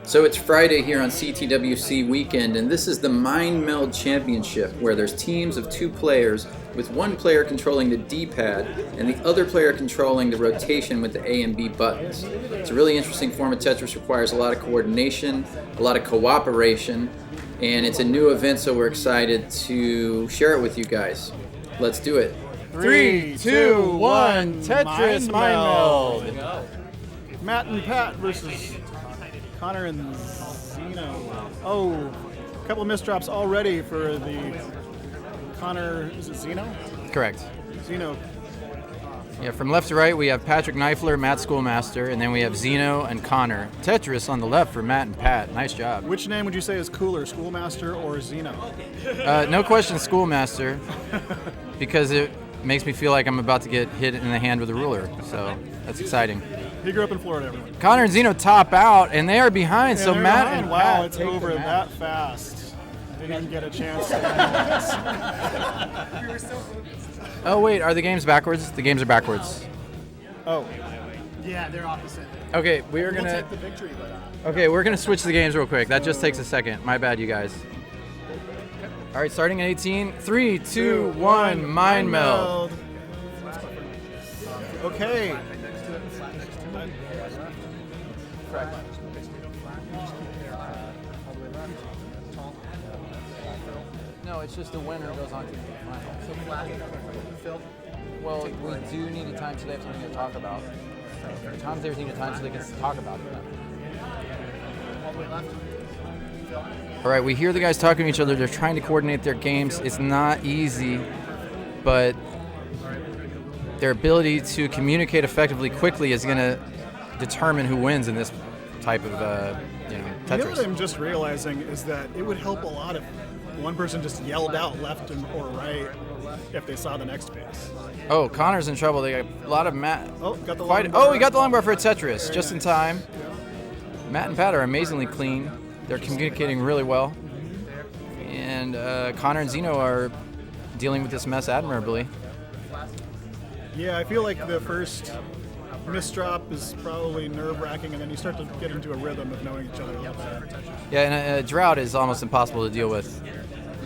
So it's Friday here on CTWC weekend, and this is the Mindmeld Championship, where there's teams of 2 players, with one player controlling the D-pad and the other player controlling the rotation with the A and B buttons. It's a really interesting form of Tetris, requires a lot of coordination, a lot of cooperation, and it's a new event, so we're excited to share it with you guys. Let's do it. 3, 2, 1, Tetris Mindmeld. Mindmeld. Matt and Pat versus Connor and Zeno. Oh, a couple of misdrops already for the Connor, is it Zeno? Correct. Zeno. Yeah, from left to right, we have Patrick Neifler, Matt Schoolmaster, and then we have Zeno and Connor. Tetris on the left for Matt and Pat. Nice job. Which name would you say is cooler, Schoolmaster or Zeno? No question, Schoolmaster, because it makes me feel like I'm about to get hit in the hand with a ruler, so that's exciting. He grew up in Florida, everyone. Connor and Zeno top out, and they are behind, so they're Matt behind. and Wow, Pat it's take over the that match. fast. Didn't even get a chance to analyze. Oh wait, are the games backwards? The games are backwards. Oh, Yeah, they're opposite. Okay, we're We'll gonna. take the victory, but Okay, we're gonna switch the games real quick. That just takes a second. My bad, you guys. All right, starting at 18. 3, 2, 1. Mind meld. Okay. No, it's just the winner goes on to the final. Well, we do need a time so they have something to talk about. Tom Players need a time so they can talk about it. All right, we hear the guys talking to each other. They're trying to coordinate their games. It's not easy, but their ability to communicate effectively quickly is going to determine who wins in this type of You know what Tetris. I'm just realizing is that it would help a lot if one person just yelled out left or right if they saw the next piece. Oh, Connor's in trouble. They got a lot of Matt. Oh, got the Fight. long bar. Oh, he got the long bar for a Tetris just in time. Matt and Pat are amazingly clean. They're communicating really well. And Connor and Zeno are dealing with this mess admirably. Yeah, I feel like the first misdrop is probably nerve-wracking, and then you start to get into a rhythm of knowing each other a little better. Yeah, and a drought is almost impossible to deal with.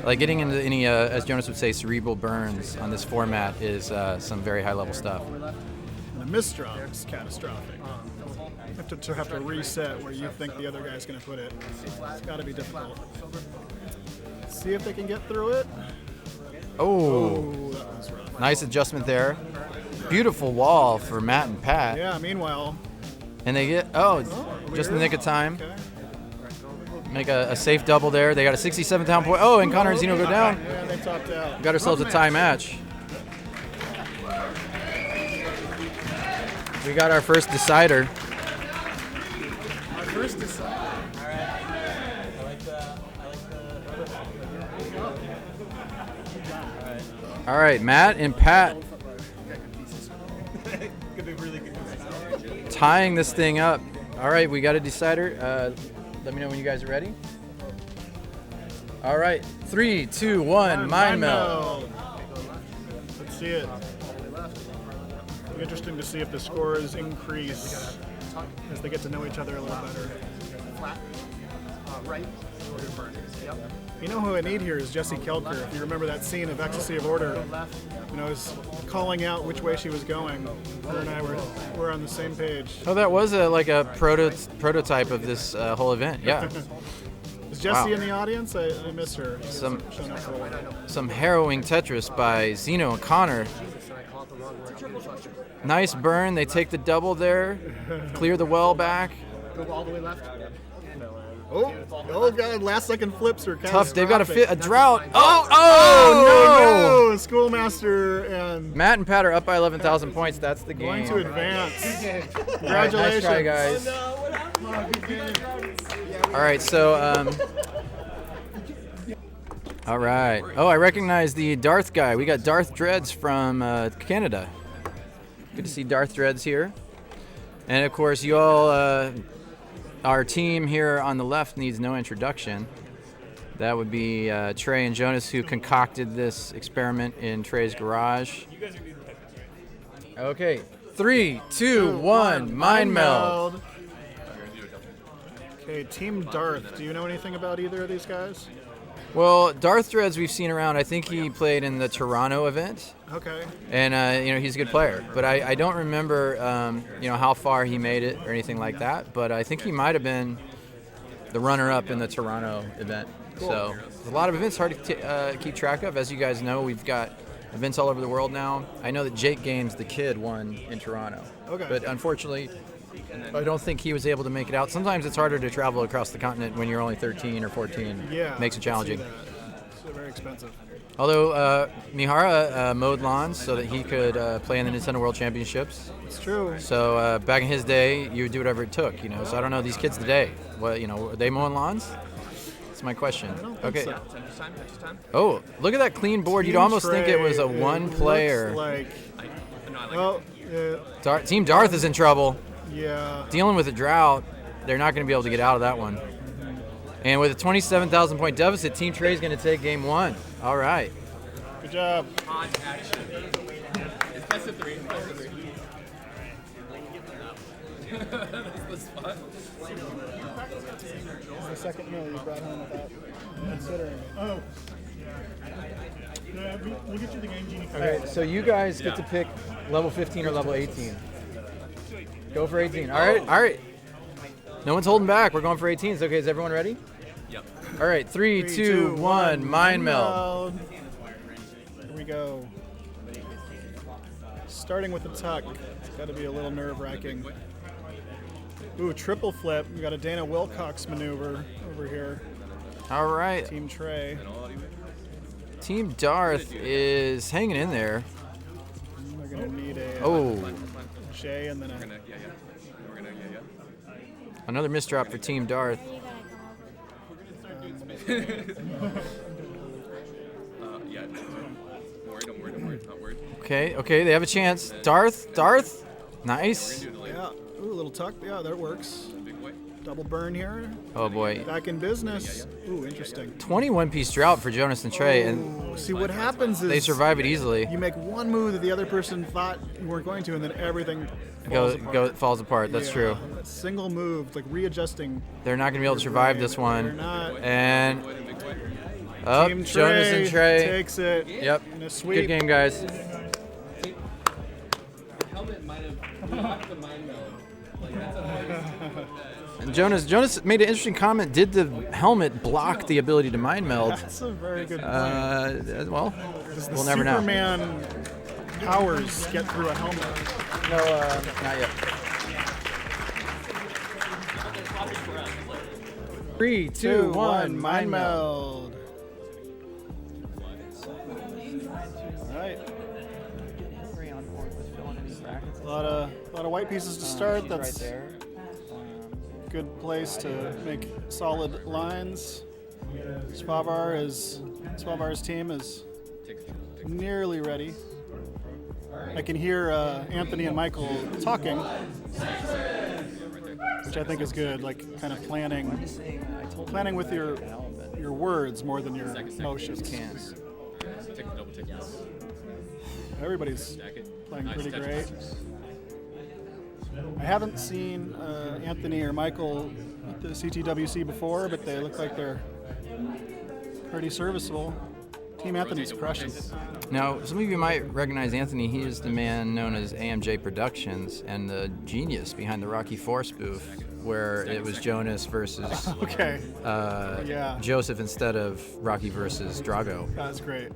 Like getting into any, as Jonas would say, cerebral burns on this format is some very high-level stuff. And a misdrop is catastrophic. You have to reset where you think the other guy's going to put it. It's got to be difficult. See if they can get through it. Oh, That was rough. nice adjustment there. Beautiful wall for Matt and Pat. Yeah, meanwhile, And they get, just in the nick of time. okay. Make a safe double there. They got a 67-down point. Oh, and Connor and Zeno go down. Yeah, they topped out. Got ourselves a tie match. We got our first decider. our first decider. All right, Matt and Pat Could be really good. tying this thing up. All right, we got a decider. Let me know when you guys are ready. All right, 3, 2, 1, mind meld. Let's see it. It'll be interesting to see if the scores increase as they get to know each other a little better. Flat, right, order burn. Yep. You know who I need here is Jessie Kelker. If you remember that scene of Ecstasy of Order, when I was calling out which way she was going, her and I were on the same page. Oh, that was like a prototype of this whole event. Yeah. Is Jessie Wow. in the audience? I miss her. She Some- hasn't shown up for a while. Some harrowing Tetris by Zeno and Connor. Nice burn. They take the double there. Clear the well back. Go all the way left. Oh God! Last second flips are Tough. They've got catastrophic. a drought. Oh, no! no! Schoolmaster and Matt and Pat are up by 11,000 points. That's the game. going to advance. All right, nice Congratulations. try, guys. All right, so all right. Oh, I recognize the Darth guy. We got Darth Dreads from Canada. Good to see Darth Dreads here. And of course, you all, our team here on the left needs no introduction. That would be Trey and Jonas, who concocted this experiment in Trey's garage. Okay, 3, 2, 1, mind meld. Okay, Team Darth. Do you know anything about either of these guys? Well, Darth Dreads we've seen around. I think he played in the Toronto event. Okay. And he's a good player, but I don't remember how far he made it or anything like that. But I think he might have been the runner-up in the Toronto event. Cool. So a lot of events hard to keep track of. As you guys know, we've got events all over the world now. I know that Jake Gaines, the kid, won in Toronto. Okay. But unfortunately, I don't think he was able to make it out. Sometimes it's harder to travel across the continent when you're only 13 or 14. Yeah. Makes it challenging. It's very expensive. Although Mihara mowed lawns so that he could play in the Nintendo World Championships. It's true. So back in his day, you would do whatever it took, So I don't know these kids today. What, are they mowing lawns? That's my question. I don't think Okay. so. Oh, look at that clean board. You'd Team almost think it was a Trey, one player. Looks like, yeah, Team Darth is in trouble. yeah. Dealing with a drought. They're not going to be able to get out of that one. And with a 27,000 point deficit, Team Trey is going to take game 1. All right. Good job. On action. It's best of 3. Best of 3. That's the spot. It's the second meal you brought home without considering. Oh. Yeah, we'll get you the Game Genie card. Okay, so you guys get to pick level 15 or level 18. Go for 18. All right. No one's holding back. We're going for 18s. Okay, is everyone ready? Yep. All right, 3, 2, 1, Mind Meld. Here we go. Starting with the tuck. It's got to be a little nerve-wracking. Ooh, triple flip. We got a Dana Wilcox maneuver over here. All right. Team Trey. Team Darth is hanging in there. We're gonna need a Oh, J and then a. another misdrop for Team Darth. Yeah. Don't worry. Not worried. Okay, they have a chance. Darth, nice. Yeah. Ooh, a little tuck. Yeah, that works. Double burn here. Oh boy, Back in business. Ooh, interesting. 21-piece drought for Jonas and Trey, and Ooh, see what happens is they survive it easily. you make one move that the other person thought you weren't going to, and then everything falls apart. That's Yeah, true. that single move, like readjusting. They're not going to be able to survive this They're one. not. And up, Team Jonas and Trey. takes it. Yep. In a sweep. Good game, guys. Helmet might have blocked the mind meld. Like that's a And Jonas made an interesting comment. Did the helmet block the ability to mind meld? That's a very good point. Well, Does the we'll never know. Superman powers get through a helmet? No, not yet. 3, 2, 1, mind meld. All right. A lot of white pieces to start. That's a good place to make solid lines. Svavar's team is nearly ready. I can hear Anthony and Michael talking, which I think is good. Like kind of planning with your words more than your motions. Everybody's playing pretty great. I haven't seen Anthony or Michael at the CTWC before, but they look like they're pretty serviceable. Team Anthony's crushing. Now, some of you might recognize Anthony. He is the man known as AMJ Productions and the genius behind the Rocky IV spoof, where it was Jonas versus Okay, yeah. Joseph instead of Rocky versus Drago. That's great.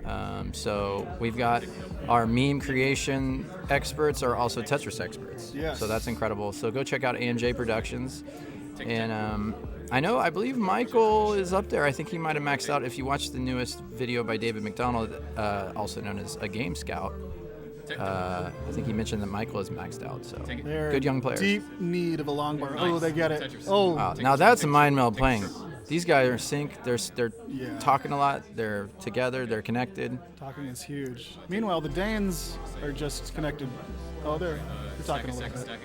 So we've got our meme creation experts are also Tetris experts. Yes. So that's incredible. So go check out AMJ Productions. And I believe Michael is up there. I think he might have maxed out. If you watch the newest video by David McDonald, also known as a Game Scout, I think he mentioned that Michael is maxed out. So They're good young players. deep need of a long bar. Oh, they get it. Oh, Wow. Now that's a mind meld playing. These guys are in sync. They're Yeah. talking a lot. They're together. They're connected. talking is huge. Meanwhile, the Danes are just connected. Oh, they're talking a little bit.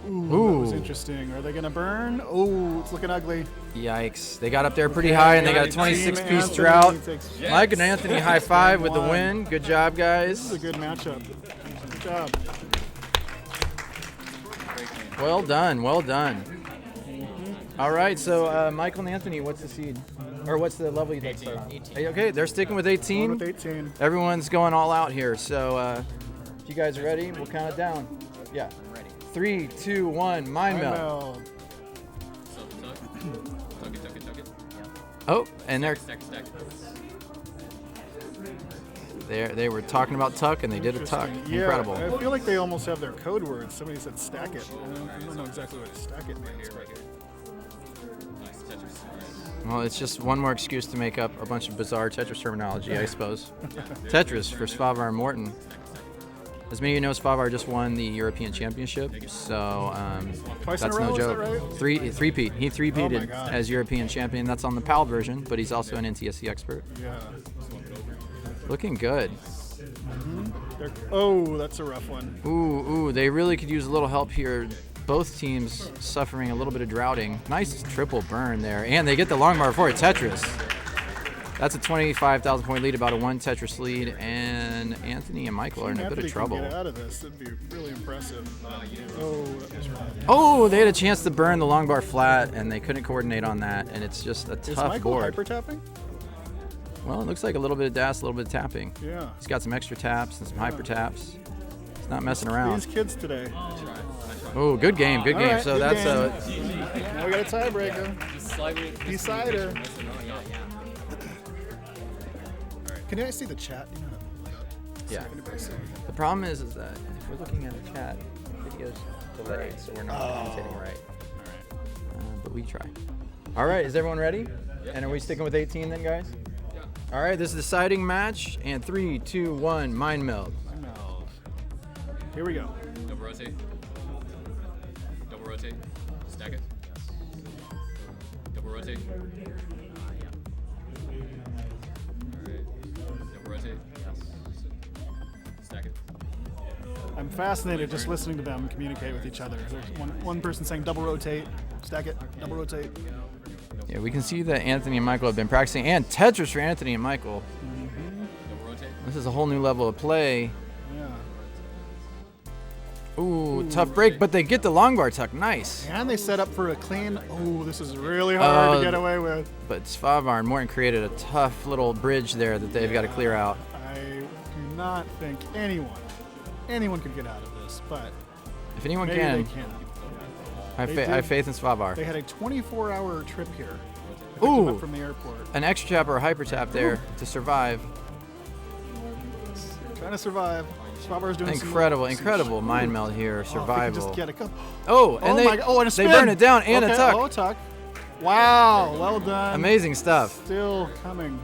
Ooh, that was Ooh. interesting. Are they gonna burn? Oh, it's looking ugly. Yikes. They got up there pretty high, and they got a 26-piece drought. Mike and Anthony high five with the win. Good job, This is guys. a good matchup. Good job. Well done. Well done. All right, so Michael and Anthony, what's the seed? Or what's the level you'd like to start on? Okay, they're sticking with 18. Going with 18. Everyone's going all out here. So if you guys are ready, we'll count it down. Yeah. I'm ready. 3, 2, 1, Mindmeld. Tuck it. Oh, and they're Stack it. they were talking about tuck, and they did a tuck. Yeah, Incredible. I feel like they almost have their code words. Somebody said stack it. I don't know exactly what stack it means. Right here. Nice Tetris. Well, it's just one more excuse to make up a bunch of bizarre Tetris terminology, I suppose. Tetris for Svavar and Morton. As many of you know, Svavar just won the European Championship, so Twice in that's a row, no is that joke. right? Three-peat. He three-peated God. as European champion. That's on the PAL version, but he's also an NTSC expert. Yeah. Looking good. Oh, that's a rough one. Ooh, they really could use a little help here. Both teams suffering a little bit of droughting. Nice triple burn there, and they get the long bar for it. Tetris. That's a 25,000 point lead, about a 1 Tetris lead, and Anthony and Michael are in a bit of trouble. Get out of this. It'd be really impressive. Oh, that was rough. Oh, they had a chance to burn the long bar flat, and they couldn't coordinate on that, and it's just a Is tough Michael board. hyper tapping? Well, it looks like a little bit of DAS, a little bit of tapping. Yeah. He's got some extra taps and some hyper taps. He's not messing around. These kids today. Oh, good game, good All game. right, So good that's game. Now we got a tiebreaker. Just slide me. Decider. Can you guys see the chat? You know how to pull it up. See Yeah. if anybody see it. The problem is that if we're looking at the chat, the video's delayed, so we're not commentating right. But we try. All right, is everyone ready? And are we sticking with 18 then, guys? Yeah. All right, this is the deciding match, and 3, 2, 1, Mindmeld. No. Here we go. Double rotate. Double rotate. Stack it. Double rotate. Alright. Double rotate. Stack it. I'm fascinated just listening to them communicate with each other. There's one person saying double rotate, stack it, double rotate. Yeah, we can see that Anthony and Michael have been practicing, and Tetris for Anthony and Michael. Double rotate. This is a whole new level of play. Yeah. Ooh, tough break, but they get the long bar tuck. Nice. And they set up for a clean. Oh, this is really hard to get away with. But Svavar and Morton created a tough little bridge there that they've got to clear out. I do not think anyone could get out of this, but If anyone maybe can, they can. I have faith in Svavar. They had a 24-hour trip here. Ooh. Up from the airport. An extra tap or a hyper tap there to survive. Trying to survive. Svavar's doing Incredible mind meld here. Oh, if we can Survival. just get a couple. Oh, and my God. Oh, and a they spin. burn it down and Okay, a tuck. Oh, tuck. Wow, well done. Amazing stuff. Still coming.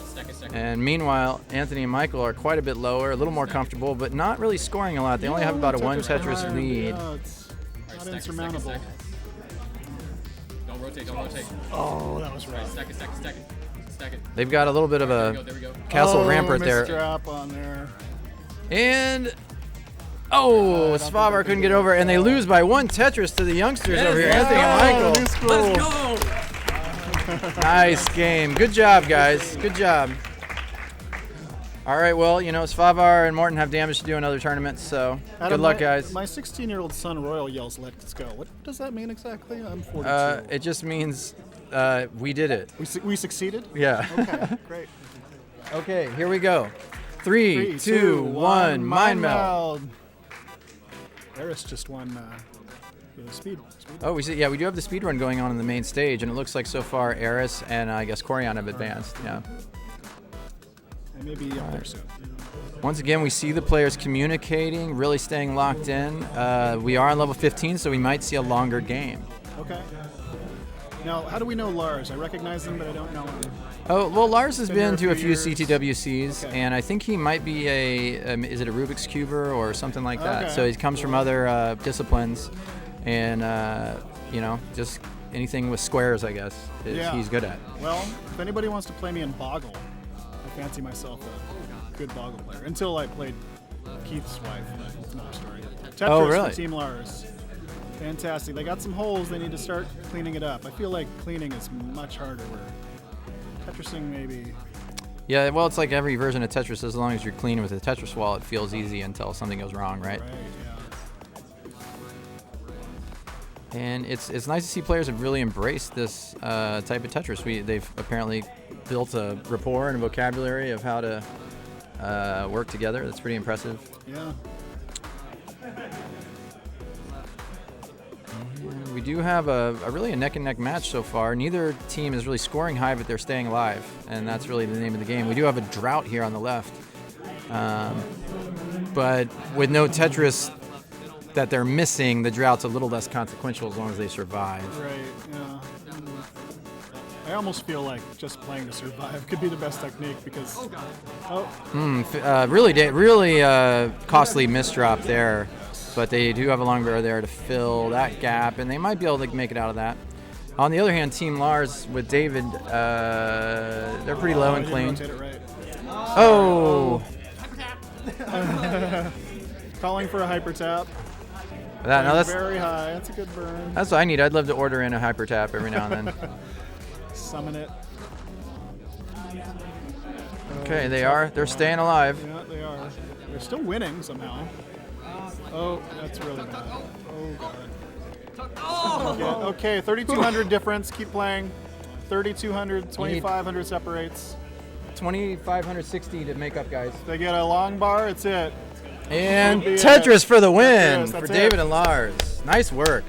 Stack it. And meanwhile, Anthony and Michael are quite a bit lower, a little more comfortable, but not really scoring a lot. They only have about a 1 Tetris behind. lead. Yeah, it's not Stack it. insurmountable. Don't rotate. Don't rotate. Oh, that was right. Stack it. Stack it. They've got a little bit of There a we go. castle rampart there. Drop on there. And Svavar couldn't get over, and they lose by 1 Tetris to the youngsters over here, Anthony and Michael. Let's go. Nice game. Good job, guys. Good job. All right, well, Svavar and Morton have damage to do in other tournaments, so Adam, good luck, guys. My 16-year-old son Royal yells, "Let's go." What does that mean exactly? I'm 42. It just means we did it. We succeeded? Yeah. Okay, great. Okay, here we go. 3, 2, 1, Mindmeld. Eris just won the speed. Oh, we do have the speed run going on in the main stage, and it looks like so far Eris and I guess Corian have advanced. Yeah. They may be up there soon. Once again, we see the players communicating, really staying locked in. We are on level 15, so we might see a longer game. Okay. Now, how do we know Lars? I recognize him, but I don't know him. Oh, well, Lars has Been there been a to a few few years. CTWCs, Okay. and I think he might be is it a Rubik's Cuber or something like that. Okay. So he comes from other disciplines, and, just anything with squares, I guess, he's good at. Well, if anybody wants to play me in Boggle, I fancy myself a good Boggle player. Until I played Keith's wife. That's another story. Tetris Oh, really? for Team Lars. Fantastic. They got some holes. They need to start cleaning it up. I feel like cleaning is much harder. Where Tetrising maybe. Yeah, well, it's like every version of Tetris. As long as you're clean with a Tetris wall, it feels easy until something goes wrong, right? Right. And it's nice to see players have really embraced this type of Tetris. They've apparently built a rapport and a vocabulary of how to work together. That's pretty impressive. Yeah. We do have a really a neck-and-neck match so far. Neither team is really scoring high, but they're staying alive, and that's really the name of the game. We do have a drought here on the left, but with no Tetris that they're missing, the drought's a little less consequential as long as they survive. Right, yeah. I almost feel like just playing to survive could be the best technique because... Really costly misdrop there. But they do have a long barrel there to fill that gap, and they might be able to make it out of that. On the other hand, Team Lars with David, they're pretty low and clean. Rotate it right. Oh! Calling for a hyper tap. That's very high. That's a good burn. That's what I need. I'd love to order in a hyper tap every now and then. Summon it. Okay, they're staying alive. Yeah, they are. They're still winning somehow. Oh, that's really bad. Oh, God. Okay, 3,200 difference. Keep playing. 3,200, 2,500 separates. 2,560 to make up, guys. If they get a long bar, it's it. And Tetris for the win That's for it. David and Lars. Nice work.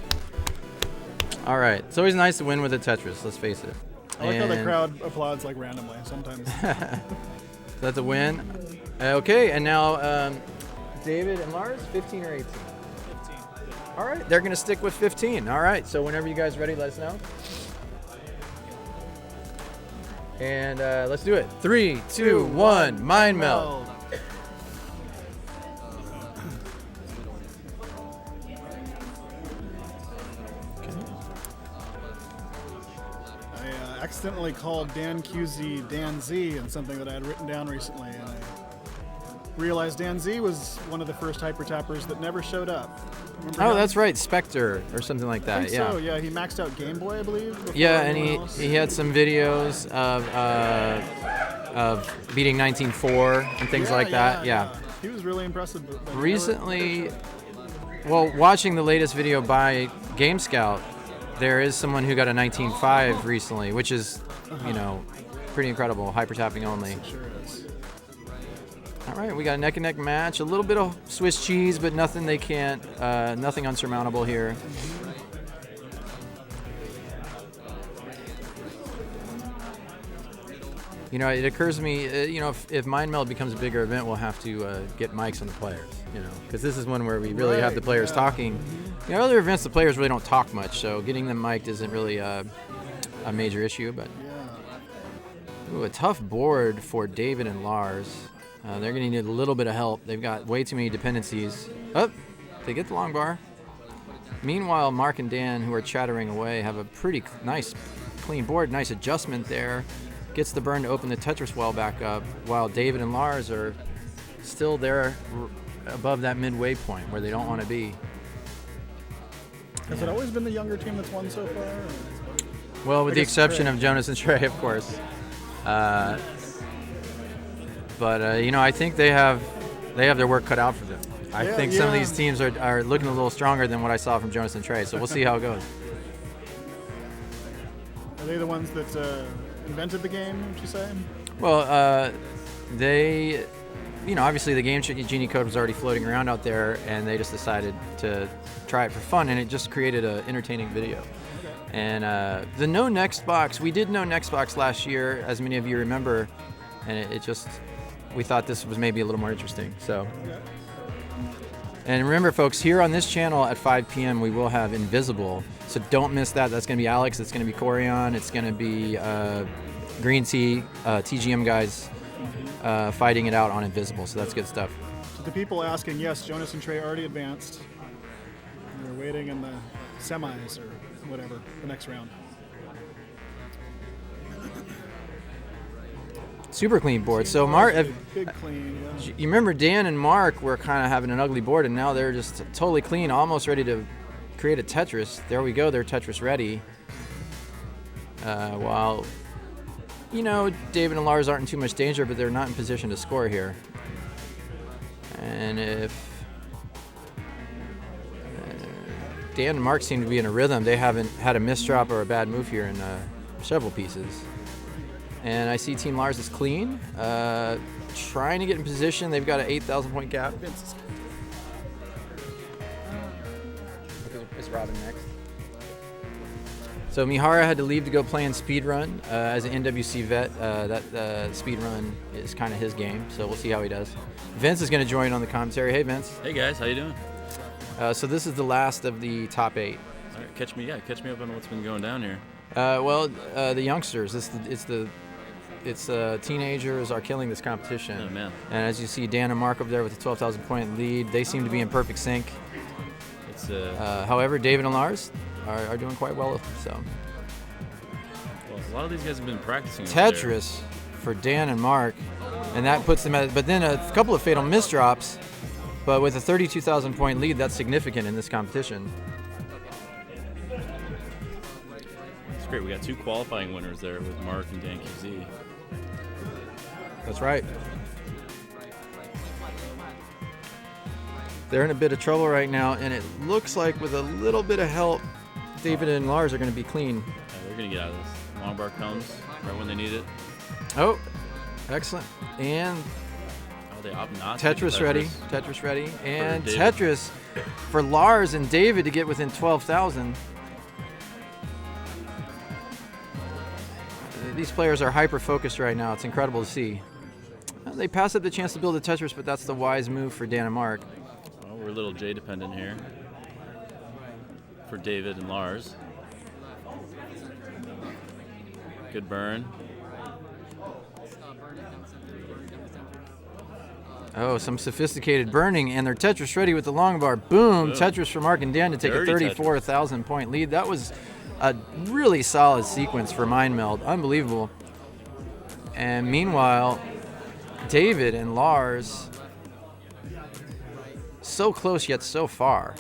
All right, it's always nice to win with a Tetris, let's face it. I like how the crowd applauds like randomly sometimes. That's a win. Okay, and now David and Lars, 15 or 18? 15. All right, they're going to stick with 15. All right, so whenever you guys are ready, let us know. And let's do it. 3, 2, 1, Mind Meld. I accidentally called Dan QZ Dan Z in something that I had written down recently, and I realized Dan Z was one of the first hyper tappers that never showed up. Remember him? That's right, Spectre or something like that. I think so, yeah. He maxed out Game Boy, I believe. Yeah, and he had some videos of beating 19.4 and things like that. Yeah. He was really impressive. Recently, well, watching the latest video by Game Scout, there is someone who got a 19.5 recently, which is, pretty incredible. Hyper tapping only. It sure is. All right, we got a neck and neck match. A little bit of Swiss cheese, but nothing nothing unsurmountable here. It occurs to me, if Mindmeld becomes a bigger event, we'll have to get mics on the players, because this is one where we really have the players talking. Other events, the players really don't talk much, so getting them mic'd isn't really a major issue. But a tough board for David and Lars. They're going to need a little bit of help. They've got way too many dependencies. Oh, they get the long bar. Meanwhile, Mark and Dan, who are chattering away, have a pretty nice, clean board. Nice adjustment there. Gets the burn to open the Tetris well back up, while David and Lars are still there above that midway point where they don't want to be. Has it always been the younger team that's won so far? Or? Well, with the exception of Jonas and Trey, of course. But I think they have their work cut out for them. I think some of these teams are looking a little stronger than what I saw from Jonas and Trey. So we'll see how it goes. Are they the ones that invented the game? Would you say? Well, they, obviously the Game Genie code was already floating around out there, and they just decided to try it for fun, and it just created an entertaining video. And the No Next box, we did No Next box last year, as many of you remember, and we thought this was maybe a little more interesting. So, and remember, folks, here on this channel at 5 p.m. we will have Invisible, so don't miss that. That's going to be Alex, it's going to be Corion, it's going to be Green Tea, TGM guys fighting it out on Invisible, so that's good stuff. To the people asking, yes, Jonas and Trey already advanced. They're waiting in the semis or whatever, the next round. Super clean board. So Mark, big clean. Yeah. You remember Dan and Mark were kind of having an ugly board, and now they're just totally clean, almost ready to create a Tetris. There we go. They're Tetris ready. While David and Lars aren't in too much danger, but they're not in position to score here. And if Dan and Mark seem to be in a rhythm. They haven't had a misdrop or a bad move here in several pieces. And I see Team Lars is clean, trying to get in position. They've got an 8,000 point gap. Is Robin next? So Mihara had to leave to go play in speedrun. As an NWC vet, that speedrun is kind of his game, so we'll see how he does. Vince is going to join on the commentary. Hey, Vince. Hey guys, how you doing? So this is the last of the top 8. All right, catch me up on what's been going down here. The youngsters. It's teenagers are killing this competition. Oh man. And as you see, Dan and Mark over there with a 12,000 point lead. They seem to be in perfect sync. It's however, David and Lars are doing quite well. So well, a lot of these guys have been practicing. Tetris for Dan and Mark, and that puts them at. But then a couple of fatal misdrops. But with a 32,000 point lead, that's significant in this competition. It's great. We got 2 qualifying winners there with Mark and Dan QZ. That's right. They're in a bit of trouble right now, and it looks like with a little bit of help, David and Lars are going to be clean. Yeah, they're going to get out of this. Long bar comes right when they need it. Oh, excellent. And They opt not. Tetris ready. Tetris ready. And Tetris for Lars and David to get within 12,000. These players are hyper-focused right now. It's incredible to see. They pass up the chance to build a Tetris, but that's the wise move for Dan and Mark. Well, we're a little J-dependent here for David and Lars. Good burn. Oh, some sophisticated burning, and they're Tetris ready with the long bar. Boom! Tetris for Mark and Dan to take a 34,000 point lead. That was a really solid sequence for Mindmeld. Unbelievable. And meanwhile, David and Lars, so close yet so far.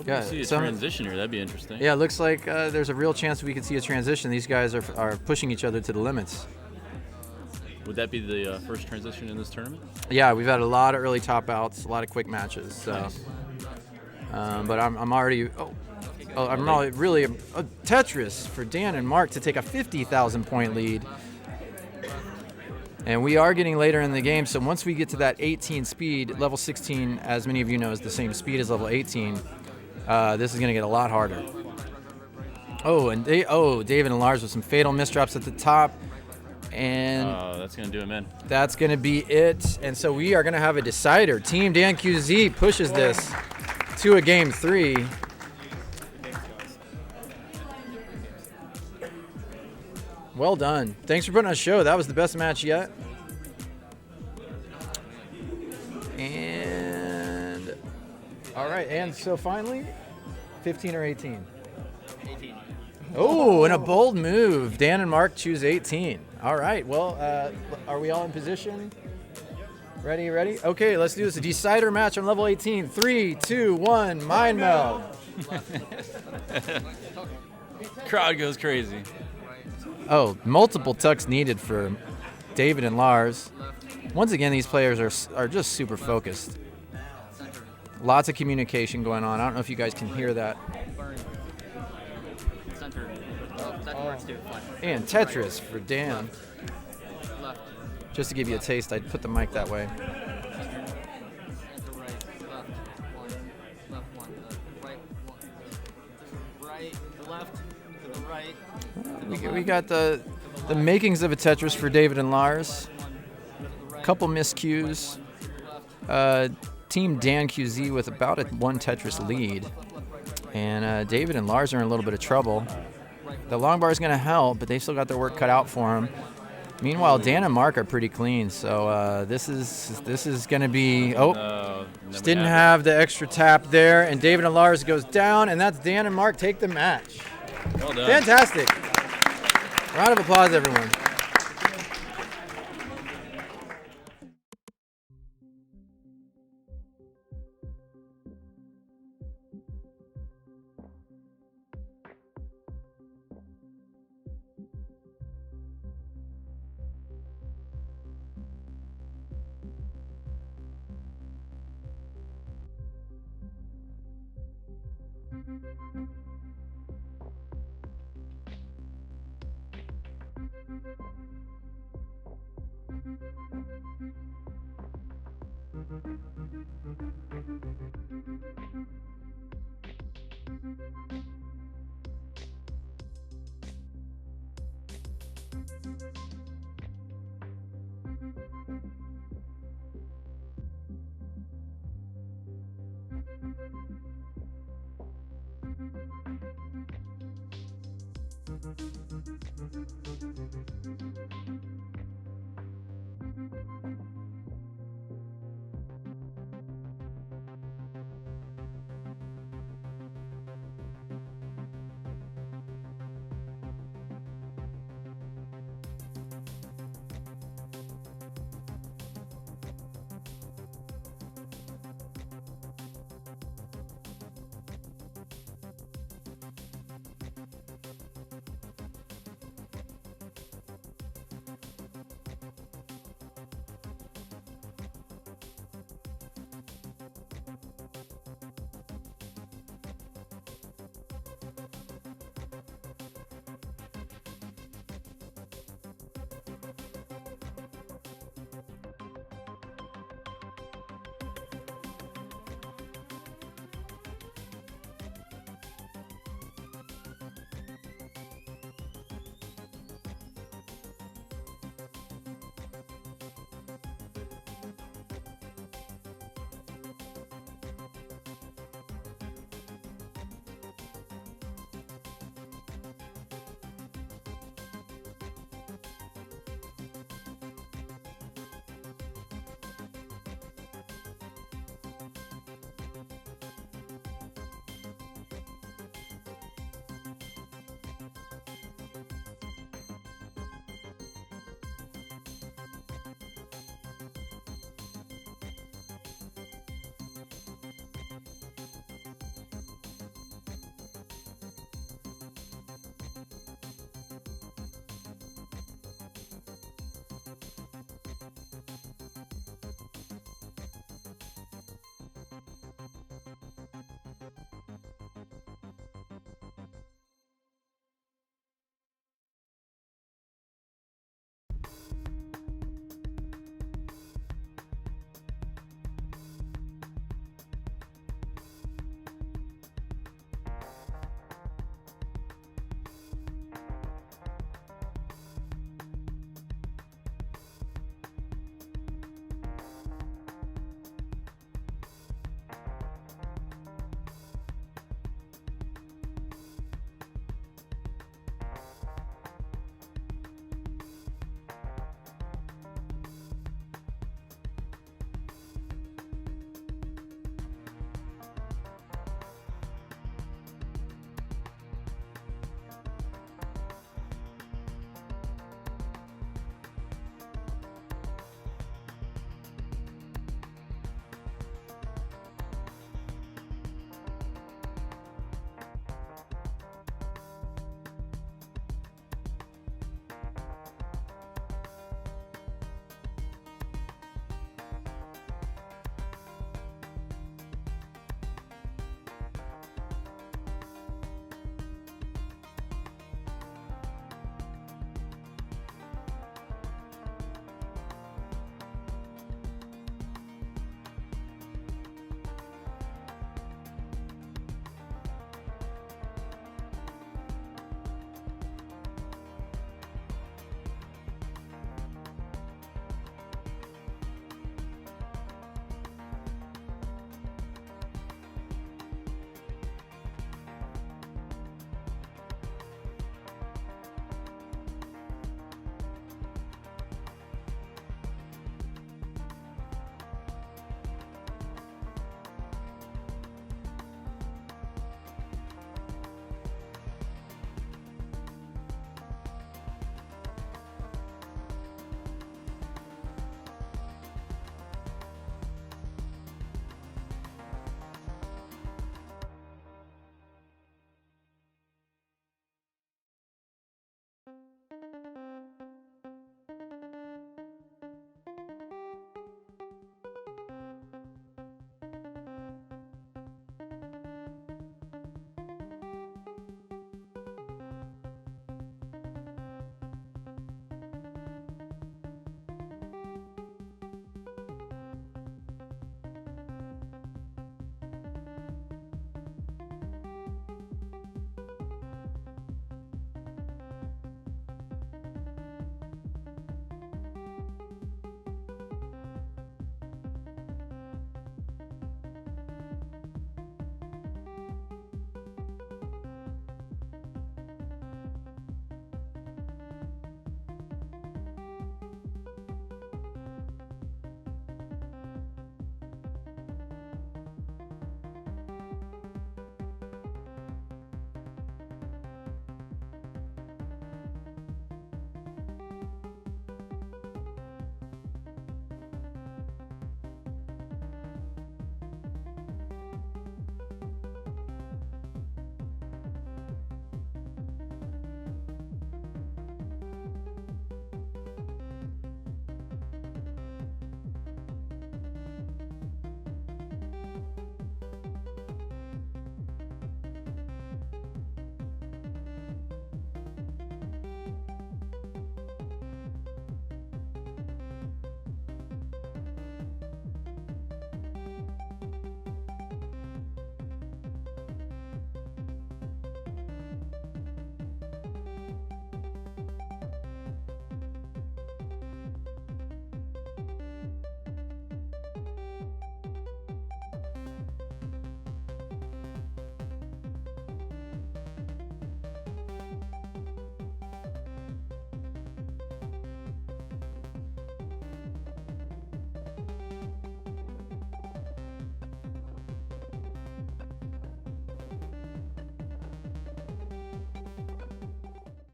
Yeah, see a transition here. That'd be interesting. Yeah, it looks like there's a real chance we could see a transition. These guys are pushing each other to the limits. Would that be the first transition in this tournament? Yeah, we've had a lot of early top outs, a lot of quick matches. So, nice. But I'm already. I'm really Tetris for Dan and Mark to take a 50,000 point lead. And we are getting later in the game, so once we get to that 18 speed, level 16, as many of you know, is the same speed as level 18. This is going to get a lot harder. David and Lars with some fatal misdrops at the top. And that's going to do him in. That's going to be it. And so we are going to have a decider. Team Dan QZ pushes this to a game 3. Well done. Thanks for putting on a show. That was the best match yet. And all right. And so finally, 15 or 18? 18. Oh, and a bold move. Dan and Mark choose 18. All right. Well, are we all in position? Ready? Okay, let's do this. A decider match on level 18. 3, 2, 1, Mindmeld. Crowd goes crazy. Oh, multiple tucks needed for David and Lars. Once again, these players are just super focused. Lots of communication going on. I don't know if you guys can hear that. And Tetris for Dan. Just to give you a taste, I'd put the mic that way. We got the makings of a Tetris for David and Lars. Couple miscues. Team Dan QZ with about a 1 Tetris lead. And David and Lars are in a little bit of trouble. The long bar is going to help, but they've still got their work cut out for them. Meanwhile, Dan and Mark are pretty clean, so this is going to be. Just didn't have the extra tap there, and David and Lars goes down, and that's Dan and Mark take the match. Well done. Fantastic. Round of applause, everyone.